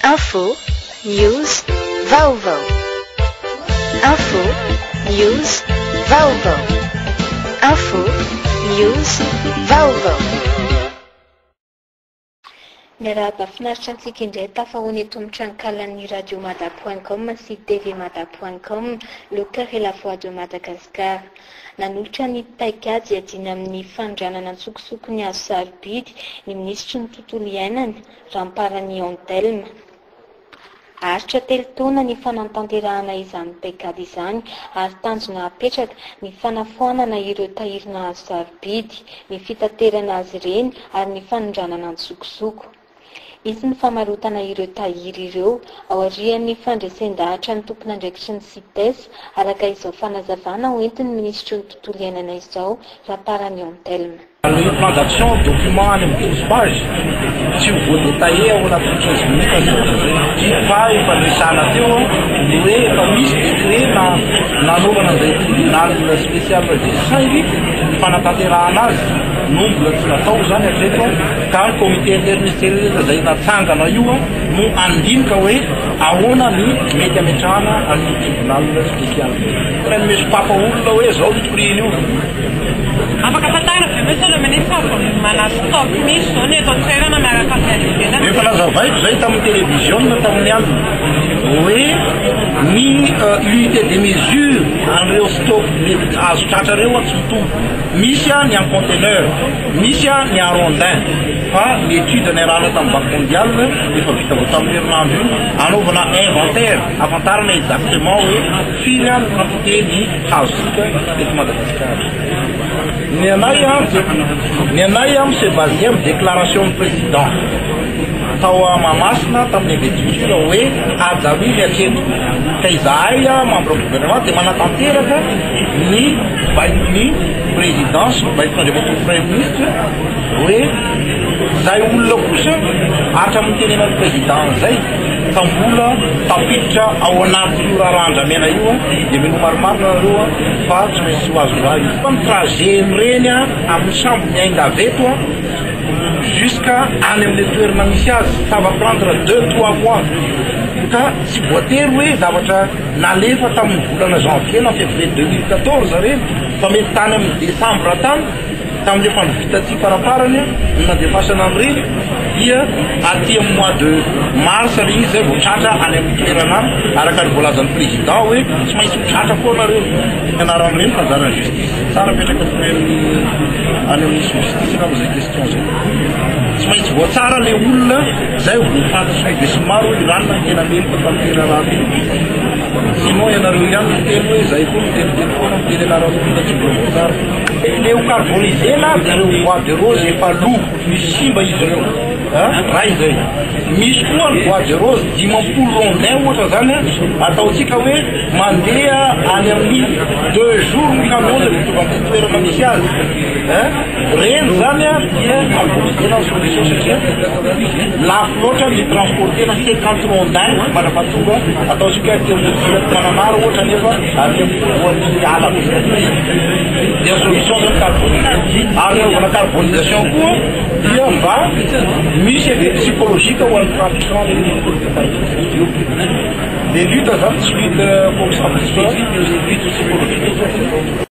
Info, news, vaovao. Info, news, vaovao. Info, news, vaovao. Miarahaba finaritra antsika indray tafahoany eto amin'ny tranonkalan'ny radiomada.com sy tvmada.com le cœur et la voix de Madagascar. Nanolotra ny taikady adina amin'ny fandranana antsokosoko ny azo sarobidy ny minisitry ny tontolo iainana Ramparani Antelme. Aritra telo taona ny fanantanterahana izany paikady izany ary tanjona apetraka ny fanafoanana ireo tahirana azo sarobidy, ny fitaterana azy ireny ary ny fanondranana antsokosoko. Izy ny famarotana ireo tahiry ireo ao aorian'ny fandraisan-dahatra ny tompon'andraikitry ny CITES araka izao fanazavana hoentin'ny ministry ny tontolo iainana izao Ramparani Antelme. Le plan d'action, document en 12 pages, si vous voulez détailler, on a toutes choses qui va et pas de ça la théo, nous est pas mis décret dans le tribunal spécial de Saint-Louis, fanatantera anaz, nombre de natao zany atreto, ka ny comité interministériel zay natsangana io no andinika hoe ahoana ny mety ametrahana amin'ny tribunal spécial. Ny misy papa olona hoe zao litoriny io. Afaka fantarina monsieur le ministre mana stock misy zao ny eto an-toerana miaraka amin'ny efa lazavaiko zay tamin'ny télévision tamin'ny andro hoe ny unité de mesure an'ireo stock mety azo tratra reo tsy mitombo. Misy ny en conteneur, misy ny en rondin. Fa l'étude ny rana tamin'ny banque mondiale efa vita avao tamin'ny herinandro io anaovana inventaire afantarana exactement hoe firy ny quantité ny hazosika eto Madagasikara. Ny anay c'est basé amin'ny déclaration du président tao Mamasina tamin'ny investiture hoe ajahoily atreto ka izahay membre du gouvernement dia manatanteraka ny bain'ny présidence bain'andriamanitra premier ministre hoe zay olona kosa atra amin'ny tenenan'ny président zay tambola tapiditra ao anaty io raharandramena io dia mino marimarina nareo fa tsy maintsy ho azo raha io fa ny trajet reny amin'ny sambo miainga aveto jusqu'à any amin'ny toerana misy azy ça va prendre 2-3 mois ka tsy voatery hoe zavatra nalefa tamin'ny volana janvier na février 2014 reny fa mety tany amin'ny décembre tany tamin'le fanvitaty paraparany nandefasana amin'ireny dia aty amin'ny mois de mars regny zay vao tratra any amin'ny toerana araka ny voalazan'ny président hoe tsy maintsy mitratra koa nareo ianarany reny fanjaran'ny justice tsara petraka toerany any amin'ny justice na amin'izay question zay tsy maintsy voatsara le olona zay voafantatry dia somaro iranona tena meloka tamin'ny toerana sinon ianareo ihany miteny hoe zay koa miteniteny foana miteny anareo olona tsy mbola voatsara le ho carbonisé na dia reo bois de rose efa loko misy simba izy reo raha izay misy koa ny bois de rose 10 rondin ohatra zany ataotsika hoe mandeha any amin'ny 2 jours ny camion zay mitovy amin'ny toerana misy azy reny zany dia carbonisé na solution satria lafo loatra ny transportena 50 rondin manafatonga ataotsika mananara ohatra nefa ary voan'ny ala dia solution zany carbonisé ary anaovana carbonisation koa dia mba misy effet psychologique ho an'ny trafiquant les luttes zany tsy lutte comme ça, lutte psychologique.